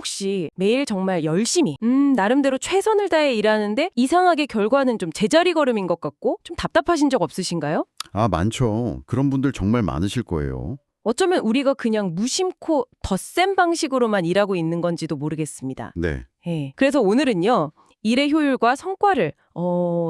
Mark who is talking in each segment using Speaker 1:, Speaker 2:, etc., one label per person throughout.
Speaker 1: 혹시 매일 정말 열심히, 나름대로 최선을 다해 일하는데 이상하게 결과는 좀 제자리 걸음인 것 같고 좀 답답하신 적 없으신가요?
Speaker 2: 아, 많죠. 그런 분들 정말 많으실 거예요.
Speaker 1: 어쩌면 우리가 그냥 무심코 덧셈 방식으로만 일하고 있는 건지도 모르겠습니다.
Speaker 2: 네.
Speaker 1: 예. 그래서 오늘은요. 일의 효율과 성과를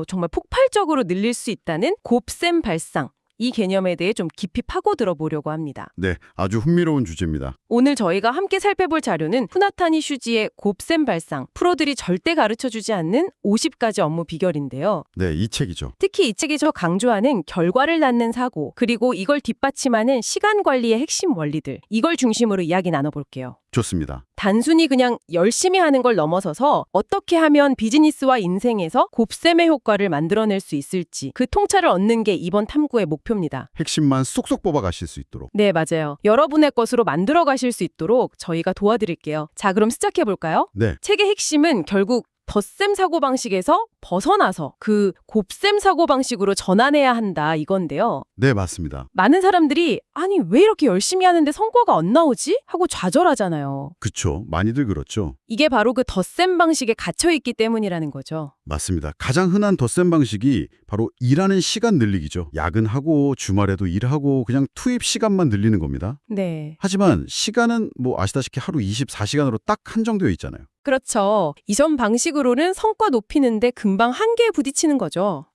Speaker 1: 정말 폭발적으로 늘릴 수 있다는 곱셈 발상, 이 개념에 대해 좀 깊이 파고들어 보려고 합니다.
Speaker 2: 네, 아주 흥미로운 주제입니다.
Speaker 1: 오늘 저희가 함께 살펴볼 자료는 푸나타니 슈지의 곱셈 발상, 프로들이 절대 가르쳐주지 않는 50가지 업무 비결인데요.
Speaker 2: 네, 이 책이죠.
Speaker 1: 특히 이 책에서 강조하는 결과를 낳는 사고, 그리고 이걸 뒷받침하는 시간 관리의 핵심 원리들, 이걸 중심으로 이야기 나눠볼게요.
Speaker 2: 좋습니다.
Speaker 1: 단순히 그냥 열심히 하는 걸 넘어서서 어떻게 하면 비즈니스와 인생에서 곱셈의 효과를 만들어낼 수 있을지 그 통찰을 얻는 게 이번 탐구의 목표입니다.
Speaker 2: 핵심만 쏙쏙 뽑아 가실 수 있도록.
Speaker 1: 네, 맞아요. 여러분의 것으로 만들어 가실 수 있도록 저희가 도와드릴게요. 자, 그럼 시작해 볼까요?
Speaker 2: 네,
Speaker 1: 책의 핵심은 결국 덧셈 사고방식에서 벗어나서 그 곱셈 사고방식으로 전환해야 한다 이건데요.
Speaker 2: 네, 맞습니다.
Speaker 1: 많은 사람들이 아니 왜 이렇게 열심히 하는데 성과가 안 나오지? 하고 좌절하잖아요.
Speaker 2: 그쵸. 많이들 그렇죠.
Speaker 1: 이게 바로 그 덧셈 방식에 갇혀있기 때문이라는 거죠.
Speaker 2: 맞습니다. 가장 흔한 덧셈 방식이 바로 일하는 시간 늘리기죠. 야근하고 주말에도 일하고 그냥 투입 시간만 늘리는 겁니다.
Speaker 1: 네.
Speaker 2: 하지만 시간은 뭐 아시다시피 하루 24시간으로 딱 한정되어 있잖아요.
Speaker 1: 그렇죠. 이전 방식으로는 성과 높이는데 금방 한계에 부딪히는 거죠.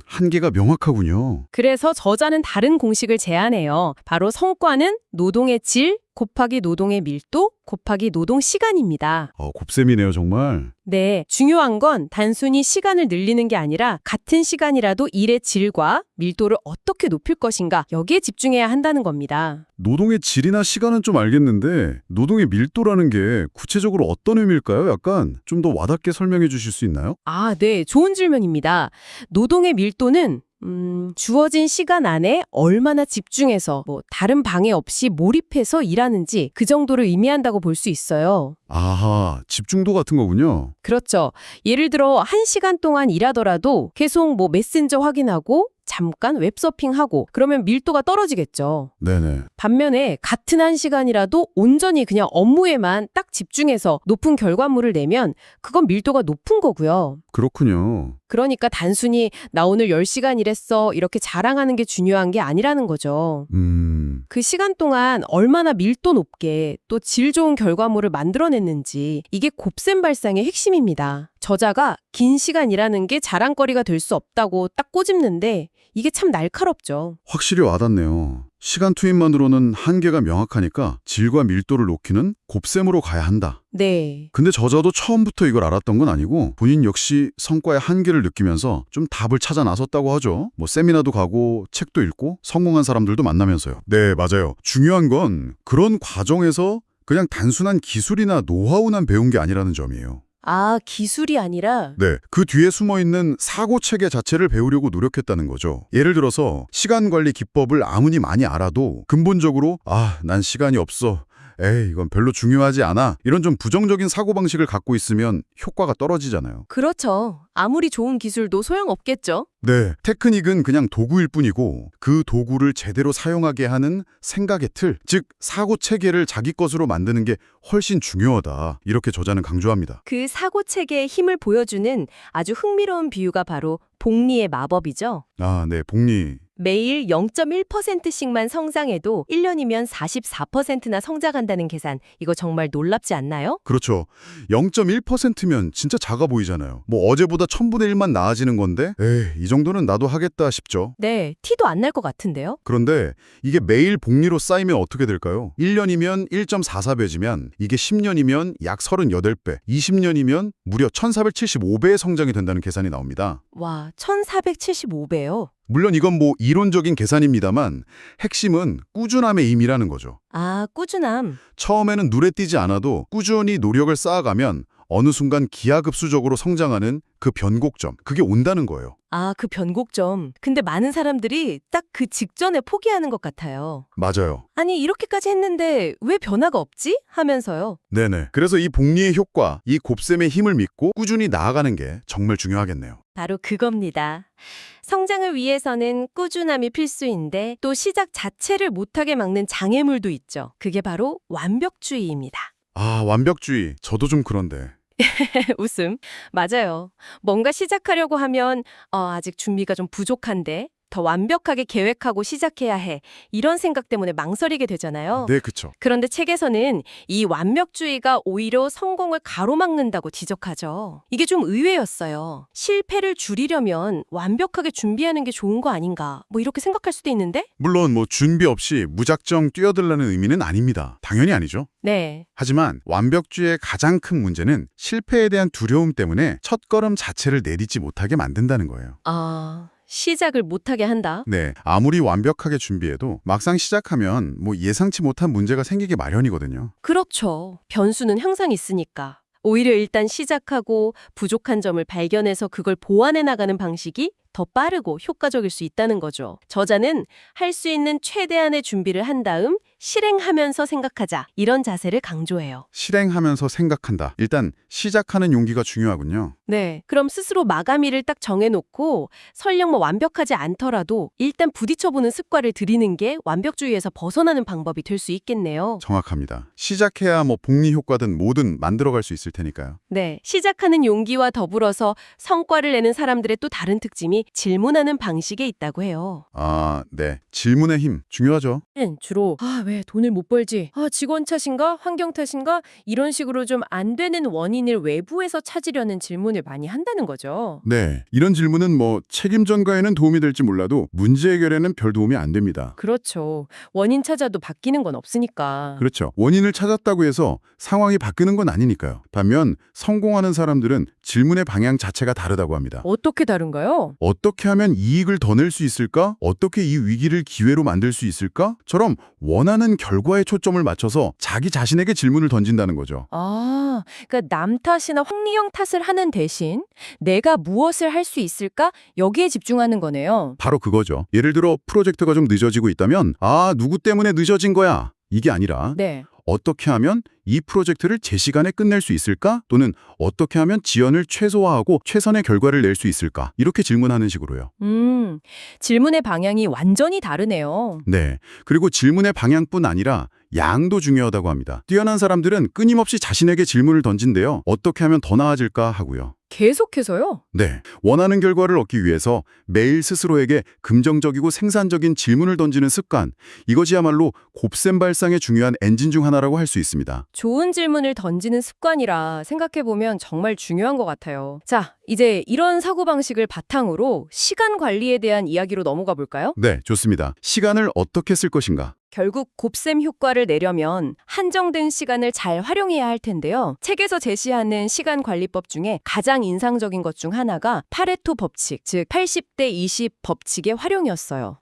Speaker 2: 한계가 명확하군요.
Speaker 1: 그래서 저자는 다른 공식을 제안해요. 바로 성과는 노동의 질 곱하기 노동의 밀도 곱하기 노동 시간입니다.
Speaker 2: 곱셈이네요, 정말.
Speaker 1: 네, 중요한 건 단순히 시간을 늘리는 게 아니라 같은 시간이라도 일의 질과 밀도를 어떻게 높일 것인가 여기에 집중해야 한다는 겁니다.
Speaker 2: 노동의 질이나 시간은 좀 알겠는데 노동의 밀도라는 게 구체적으로 어떤 의미일까요? 약간 좀 더 와닿게 설명해 주실 수 있나요?
Speaker 1: 아, 네, 좋은 질문입니다. 노동의 밀도는 주어진 시간 안에 얼마나 집중해서 다른 방해 없이 몰입해서 일하는지 그 정도를 의미한다고 볼 수 있어요.
Speaker 2: 아하, 집중도 같은 거군요.
Speaker 1: 그렇죠. 예를 들어 1시간 동안 일하더라도 계속 메신저 확인하고 잠깐 웹서핑하고 그러면 밀도가 떨어지겠죠.
Speaker 2: 네네.
Speaker 1: 반면에 같은 1시간이라도 온전히 그냥 업무에만 딱 집중해서 높은 결과물을 내면 그건 밀도가 높은 거고요.
Speaker 2: 그렇군요.
Speaker 1: 그러니까 단순히 나 오늘 10시간 일했어 이렇게 자랑하는 게 중요한 게 아니라는 거죠. 그 시간 동안 얼마나 밀도 높게 또 질 좋은 결과물을 만들어냈는지 이게 곱셈 발상의 핵심입니다. 저자가 긴 시간 일하는 게 자랑거리가 될 수 없다고 딱 꼬집는데 이게 참 날카롭죠.
Speaker 2: 확실히 와닿네요. 시간 투입만으로는 한계가 명확하니까 질과 밀도를 높이는 곱셈으로 가야 한다.
Speaker 1: 네.
Speaker 2: 근데 저자도 처음부터 이걸 알았던 건 아니고 본인 역시 성과의 한계를 느끼면서 좀 답을 찾아 나섰다고 하죠. 세미나도 가고 책도 읽고 성공한 사람들도 만나면서요. 네, 맞아요. 중요한 건 그런 과정에서 그냥 단순한 기술이나 노하우만 배운 게 아니라는 점이에요.
Speaker 1: 아, 기술이 아니라
Speaker 2: 네, 그 뒤에 숨어있는 사고체계 자체를 배우려고 노력했다는 거죠. 예를 들어서 시간 관리 기법을 아무리 많이 알아도 근본적으로 난 시간이 없어. 에이, 이건 별로 중요하지 않아. 이런 좀 부정적인 사고방식을 갖고 있으면 효과가 떨어지잖아요.
Speaker 1: 그렇죠. 아무리 좋은 기술도 소용없겠죠.
Speaker 2: 네, 테크닉은 그냥 도구일 뿐이고 그 도구를 제대로 사용하게 하는 생각의 틀, 즉 사고 체계를 자기 것으로 만드는 게 훨씬 중요하다. 이렇게 저자는 강조합니다.
Speaker 1: 그 사고 체계의 힘을 보여주는 아주 흥미로운 비유가 바로 복리의 마법이죠.
Speaker 2: 아, 네, 복리.
Speaker 1: 매일 0.1%씩만 성장해도 1년이면 44%나 성장한다는 계산. 이거 정말 놀랍지 않나요?
Speaker 2: 그렇죠. 0.1%면 진짜 작아 보이잖아요. 어제보다 1000분의 1만 나아지는 건데 에이, 이 정도는 나도 하겠다 싶죠.
Speaker 1: 네, 티도 안 날 것 같은데요?
Speaker 2: 그런데 이게 매일 복리로 쌓이면 어떻게 될까요? 1년이면 1.44배지만 이게 10년이면 약 38배, 20년이면 무려 1475배의 성장이 된다는 계산이 나옵니다.
Speaker 1: 와, 1475배요?
Speaker 2: 물론 이건 이론적인 계산입니다만 핵심은 꾸준함의 의미라는 거죠.
Speaker 1: 아, 꾸준함.
Speaker 2: 처음에는 눈에 띄지 않아도 꾸준히 노력을 쌓아가면 어느 순간 기하급수적으로 성장하는 그 변곡점, 그게 온다는 거예요.
Speaker 1: 아, 그 변곡점. 근데 많은 사람들이 딱 그 직전에 포기하는 것 같아요.
Speaker 2: 맞아요.
Speaker 1: 아니, 이렇게까지 했는데 왜 변화가 없지? 하면서요.
Speaker 2: 네네. 그래서 이 복리의 효과, 이 곱셈의 힘을 믿고 꾸준히 나아가는 게 정말 중요하겠네요.
Speaker 1: 바로 그겁니다. 성장을 위해서는 꾸준함이 필수인데 또 시작 자체를 못하게 막는 장애물도 있죠. 그게 바로 완벽주의입니다.
Speaker 2: 아, 완벽주의. 저도 좀 그런데.
Speaker 1: 웃음. 맞아요. 뭔가 시작하려고 하면 아직 준비가 좀 부족한데 더 완벽하게 계획하고 시작해야 해. 이런 생각 때문에 망설이게 되잖아요.
Speaker 2: 네, 그쵸.
Speaker 1: 그런데 책에서는 이 완벽주의가 오히려 성공을 가로막는다고 지적하죠. 이게 좀 의외였어요. 실패를 줄이려면 완벽하게 준비하는 게 좋은 거 아닌가? 뭐 이렇게 생각할 수도 있는데?
Speaker 2: 물론 뭐 준비 없이 무작정 뛰어들라는 의미는 아닙니다. 당연히 아니죠.
Speaker 1: 네.
Speaker 2: 하지만 완벽주의의 가장 큰 문제는 실패에 대한 두려움 때문에 첫걸음 자체를 내딛지 못하게 만든다는 거예요.
Speaker 1: 시작을 못하게 한다?
Speaker 2: 네, 아무리 완벽하게 준비해도 막상 시작하면 뭐 예상치 못한 문제가 생기기 마련이거든요.
Speaker 1: 그렇죠. 변수는 항상 있으니까. 오히려 일단 시작하고 부족한 점을 발견해서 그걸 보완해 나가는 방식이 더 빠르고 효과적일 수 있다는 거죠. 저자는 할 수 있는 최대한의 준비를 한 다음 실행하면서 생각하자. 이런 자세를 강조해요.
Speaker 2: 실행하면서 생각한다. 일단 시작하는 용기가 중요하군요.
Speaker 1: 네. 그럼 스스로 마감일을 딱 정해놓고 설령 뭐 완벽하지 않더라도 일단 부딪혀보는 습관을 들이는 게 완벽주의에서 벗어나는 방법이 될 수 있겠네요.
Speaker 2: 정확합니다. 시작해야 뭐 복리 효과든 뭐든 만들어갈 수 있을 테니까요.
Speaker 1: 네. 시작하는 용기와 더불어서 성과를 내는 사람들의 또 다른 특징이 질문하는 방식에 있다고 해요.
Speaker 2: 네. 질문의 힘 중요하죠.
Speaker 1: 주로 왜 돈을 못 벌지? 직원 탓인가? 환경 탓인가? 이런 식으로 좀 안 되는 원인을 외부에서 찾으려는 질문을 많이 한다는 거죠.
Speaker 2: 네. 이런 질문은 뭐 책임 전가에는 도움이 될지 몰라도 문제 해결에는 별 도움이 안 됩니다.
Speaker 1: 그렇죠. 원인 찾아도 바뀌는 건 없으니까.
Speaker 2: 그렇죠. 원인을 찾았다고 해서 상황이 바뀌는 건 아니니까요. 반면 성공하는 사람들은 질문의 방향 자체가 다르다고 합니다.
Speaker 1: 어떻게 다른가요?
Speaker 2: 어떻게 하면 이익을 더 낼 수 있을까? 어떻게 이 위기를 기회로 만들 수 있을까? 처럼 원하는 결과에 초점을 맞춰서 자기 자신에게 질문을 던진다는 거죠.
Speaker 1: 그러니까 남 탓이나 황리영 탓을 하는 대신 내가 무엇을 할 수 있을까? 여기에 집중하는 거네요.
Speaker 2: 바로 그거죠. 예를 들어 프로젝트가 좀 늦어지고 있다면 누구 때문에 늦어진 거야? 이게 아니라
Speaker 1: 네.
Speaker 2: 어떻게 하면 이 프로젝트를 제 시간에 끝낼 수 있을까? 또는 어떻게 하면 지연을 최소화하고 최선의 결과를 낼 수 있을까? 이렇게 질문하는 식으로요.
Speaker 1: 질문의 방향이 완전히 다르네요.
Speaker 2: 네. 그리고 질문의 방향뿐 아니라 양도 중요하다고 합니다. 뛰어난 사람들은 끊임없이 자신에게 질문을 던진대요. 어떻게 하면 더 나아질까 하고요.
Speaker 1: 계속해서요?
Speaker 2: 네. 원하는 결과를 얻기 위해서 매일 스스로에게 긍정적이고 생산적인 질문을 던지는 습관. 이것이야말로 곱셈 발상의 중요한 엔진 중 하나라고 할 수 있습니다.
Speaker 1: 좋은 질문을 던지는 습관이라 생각해보면 정말 중요한 것 같아요. 자, 이제 이런 사고방식을 바탕으로 시간 관리에 대한 이야기로 넘어가 볼까요?
Speaker 2: 네, 좋습니다. 시간을 어떻게 쓸 것인가?
Speaker 1: 결국 곱셈 효과를 내려면 한정된 시간을 잘 활용해야 할 텐데요. 책에서 제시하는 시간 관리법 중에 가장 인상적인 것 중 하나가 파레토 법칙, 즉 80대 20 법칙의 활용이었어요.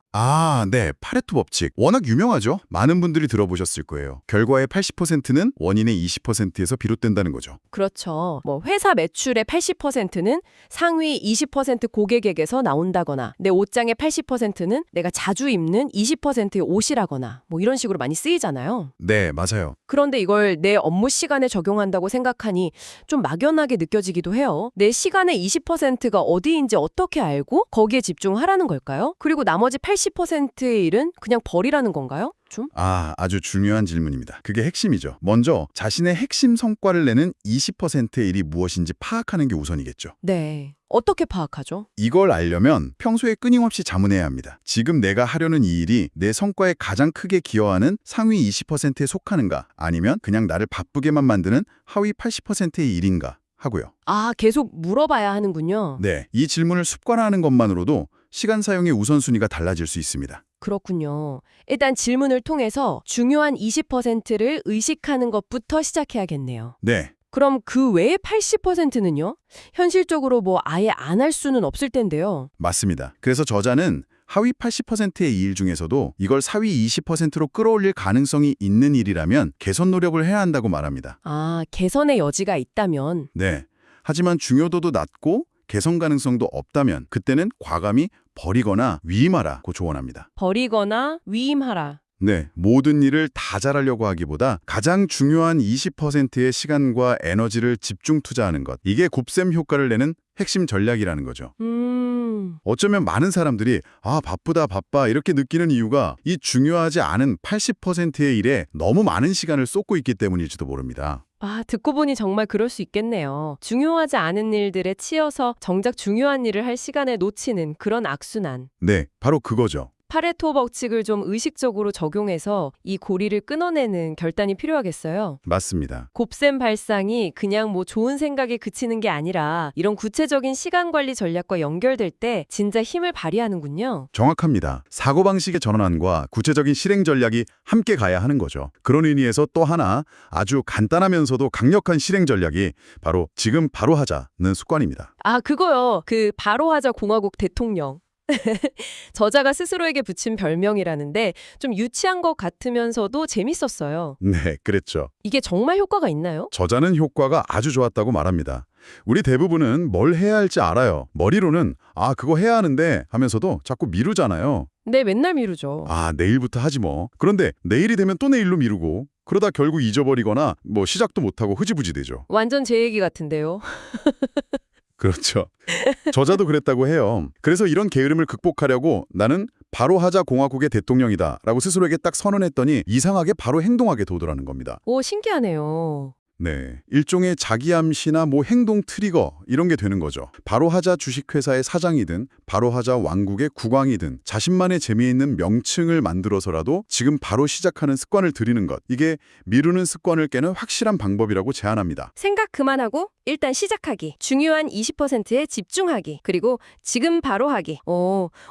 Speaker 2: 네. 파레토 법칙. 워낙 유명하죠? 많은 분들이 들어보셨을 거예요. 결과의 80%는 원인의 20%에서 비롯된다는 거죠.
Speaker 1: 그렇죠. 뭐 회사 매출의 80%는 상위 20% 고객에게서 나온다거나 내 옷장의 80%는 내가 자주 입는 20%의 옷이라거나 뭐 이런 식으로 많이 쓰이잖아요.
Speaker 2: 네, 맞아요.
Speaker 1: 그런데 이걸 내 업무 시간에 적용한다고 생각하니 좀 막연하게 느껴지기도 해요. 내 시간의 20%가 어디인지 어떻게 알고 거기에 집중하라는 걸까요? 그리고 나머지 80%의 일은 그냥 버리라는 건가요? 좀?
Speaker 2: 아주 중요한 질문입니다. 그게 핵심이죠. 먼저 자신의 핵심 성과를 내는 20%의 일이 무엇인지 파악하는 게 우선이겠죠.
Speaker 1: 네. 어떻게 파악하죠?
Speaker 2: 이걸 알려면 평소에 끊임없이 자문해야 합니다. 지금 내가 하려는 이 일이 내 성과에 가장 크게 기여하는 상위 20%에 속하는가? 아니면 그냥 나를 바쁘게만 만드는 하위 80%의 일인가? 하고요.
Speaker 1: 계속 물어봐야 하는군요.
Speaker 2: 네, 이 질문을 습관화하는 것만으로도 시간 사용의 우선순위가 달라질 수 있습니다.
Speaker 1: 그렇군요. 일단 질문을 통해서 중요한 20%를 의식하는 것부터 시작해야겠네요.
Speaker 2: 네,
Speaker 1: 그럼 그 외의 80%는요? 현실적으로 뭐 아예 안 할 수는 없을 텐데요.
Speaker 2: 맞습니다. 그래서 저자는 하위 80%의 일 중에서도 이걸 상위 20%로 끌어올릴 가능성이 있는 일이라면 개선 노력을 해야 한다고 말합니다.
Speaker 1: 개선의 여지가 있다면.
Speaker 2: 네, 하지만 중요도도 낮고 개선 가능성도 없다면 그때는 과감히 버리거나 위임하라고 조언합니다.
Speaker 1: 버리거나 위임하라.
Speaker 2: 네, 모든 일을 다 잘하려고 하기보다 가장 중요한 20%의 시간과 에너지를 집중 투자하는 것. 이게 곱셈 효과를 내는 핵심 전략이라는 거죠. 어쩌면 많은 사람들이 바쁘다 바빠 이렇게 느끼는 이유가 이 중요하지 않은 80%의 일에 너무 많은 시간을 쏟고 있기 때문일지도 모릅니다.
Speaker 1: 듣고 보니 정말 그럴 수 있겠네요. 중요하지 않은 일들에 치여서 정작 중요한 일을 할 시간을 놓치는 그런 악순환.
Speaker 2: 네, 바로 그거죠.
Speaker 1: 파레토 법칙을 좀 의식적으로 적용해서 이 고리를 끊어내는 결단이 필요하겠어요.
Speaker 2: 맞습니다.
Speaker 1: 곱셈 발상이 그냥 뭐 좋은 생각에 그치는 게 아니라 이런 구체적인 시간 관리 전략과 연결될 때 진짜 힘을 발휘하는군요.
Speaker 2: 정확합니다. 사고방식의 전환과 구체적인 실행 전략이 함께 가야 하는 거죠. 그런 의미에서 또 하나 아주 간단하면서도 강력한 실행 전략이 바로 지금 바로 하자는 습관입니다.
Speaker 1: 그거요. 그 바로 하자 공화국 대통령. 저자가 스스로에게 붙인 별명이라는데 좀 유치한 것 같으면서도 재밌었어요.
Speaker 2: 네, 그랬죠.
Speaker 1: 이게 정말 효과가 있나요?
Speaker 2: 저자는 효과가 아주 좋았다고 말합니다. 우리 대부분은 뭘 해야 할지 알아요. 머리로는 그거 해야 하는데 하면서도 자꾸 미루잖아요.
Speaker 1: 네, 맨날 미루죠.
Speaker 2: 내일부터 하지 뭐. 그런데 내일이 되면 또 내일로 미루고 그러다 결국 잊어버리거나 시작도 못하고 흐지부지 되죠.
Speaker 1: 완전 제 얘기 같은데요.
Speaker 2: 그렇죠. 저자도 그랬다고 해요. 그래서 이런 게으름을 극복하려고 나는 바로 하자 공화국의 대통령이다 라고 스스로에게 딱 선언했더니 이상하게 바로 행동하게 도더라는 겁니다.
Speaker 1: 오, 신기하네요.
Speaker 2: 네, 일종의 자기암시나 행동 트리거 이런 게 되는 거죠. 바로 하자 주식회사의 사장이든 바로 하자 왕국의 국왕이든 자신만의 재미있는 명칭을 만들어서라도 지금 바로 시작하는 습관을 들이는 것. 이게 미루는 습관을 깨는 확실한 방법이라고 제안합니다.
Speaker 1: 생각 그만하고 일단 시작하기. 중요한 20%에 집중하기. 그리고 지금 바로 하기.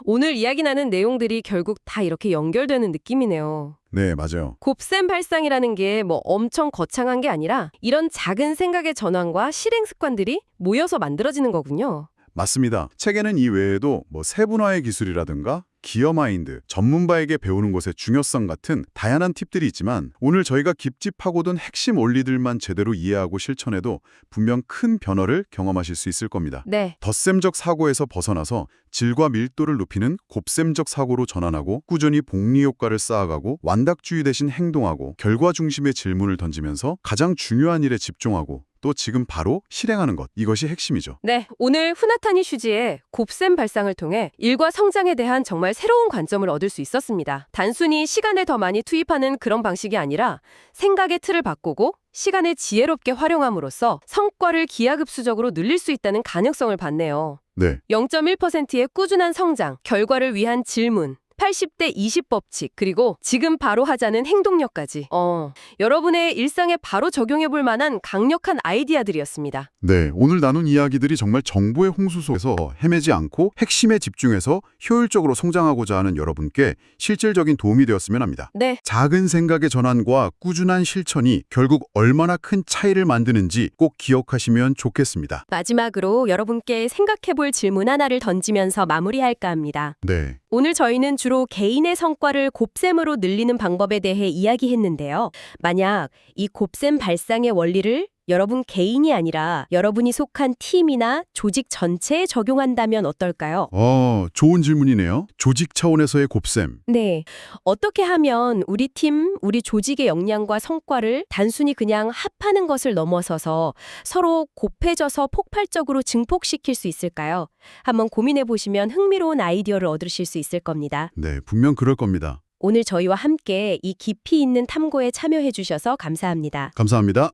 Speaker 1: 오늘 이야기 나눈 내용들이 결국 다 이렇게 연결되는 느낌이네요.
Speaker 2: 네, 맞아요.
Speaker 1: 곱셈 발상이라는 게 엄청 거창한 게 아니라 이런 작은 생각의 전환과 실행 습관들이 모여서 만들어지는 거군요.
Speaker 2: 맞습니다. 책에는 이 외에도 세분화의 기술이라든가 기어 마인드, 전문가에게 배우는 것의 중요성 같은 다양한 팁들이 있지만 오늘 저희가 깊이 파고든 핵심 원리들만 제대로 이해하고 실천해도 분명 큰 변화를 경험하실 수 있을 겁니다.
Speaker 1: 네.
Speaker 2: 덧셈적 사고에서 벗어나서 질과 밀도를 높이는 곱셈적 사고로 전환하고 꾸준히 복리 효과를 쌓아가고 완닭주의 대신 행동하고 결과 중심의 질문을 던지면서 가장 중요한 일에 집중하고 또 지금 바로 실행하는 것, 이것이 핵심이죠.
Speaker 1: 네, 오늘 후나타니 슈지의 곱셈 발상을 통해 일과 성장에 대한 정말 새로운 관점을 얻을 수 있었습니다. 단순히 시간을 더 많이 투입하는 그런 방식이 아니라 생각의 틀을 바꾸고 시간을 지혜롭게 활용함으로써 성과를 기하급수적으로 늘릴 수 있다는 가능성을 봤네요.
Speaker 2: 네.
Speaker 1: 0.1%의 꾸준한 성장, 결과를 위한 질문, 80대 20 법칙, 그리고 지금 바로 하자는 행동력까지. 여러분의 일상에 바로 적용해 볼 만한 강력한 아이디어들이었습니다.
Speaker 2: 네, 오늘 나눈 이야기들이 정말 정보의 홍수 속에서 헤매지 않고 핵심에 집중해서 효율적으로 성장하고자 하는 여러분께 실질적인 도움이 되었으면 합니다.
Speaker 1: 네.
Speaker 2: 작은 생각의 전환과 꾸준한 실천이 결국 얼마나 큰 차이를 만드는지 꼭 기억하시면 좋겠습니다.
Speaker 1: 마지막으로 여러분께 생각해 볼 질문 하나를 던지면서 마무리할까 합니다.
Speaker 2: 네.
Speaker 1: 오늘 저희는 주로 개인의 성과를 곱셈으로 늘리는 방법에 대해 이야기했는데요. 만약 이 곱셈 발상의 원리를 여러분 개인이 아니라 여러분이 속한 팀이나 조직 전체에 적용한다면 어떨까요?
Speaker 2: 좋은 질문이네요. 조직 차원에서의 곱셈.
Speaker 1: 네. 어떻게 하면 우리 팀, 우리 조직의 역량과 성과를 단순히 그냥 합하는 것을 넘어서서 서로 곱해져서 폭발적으로 증폭시킬 수 있을까요? 한번 고민해 보시면 흥미로운 아이디어를 얻으실 수 있을 겁니다.
Speaker 2: 네, 분명 그럴 겁니다.
Speaker 1: 오늘 저희와 함께 이 깊이 있는 탐구에 참여해 주셔서 감사합니다.
Speaker 2: 감사합니다.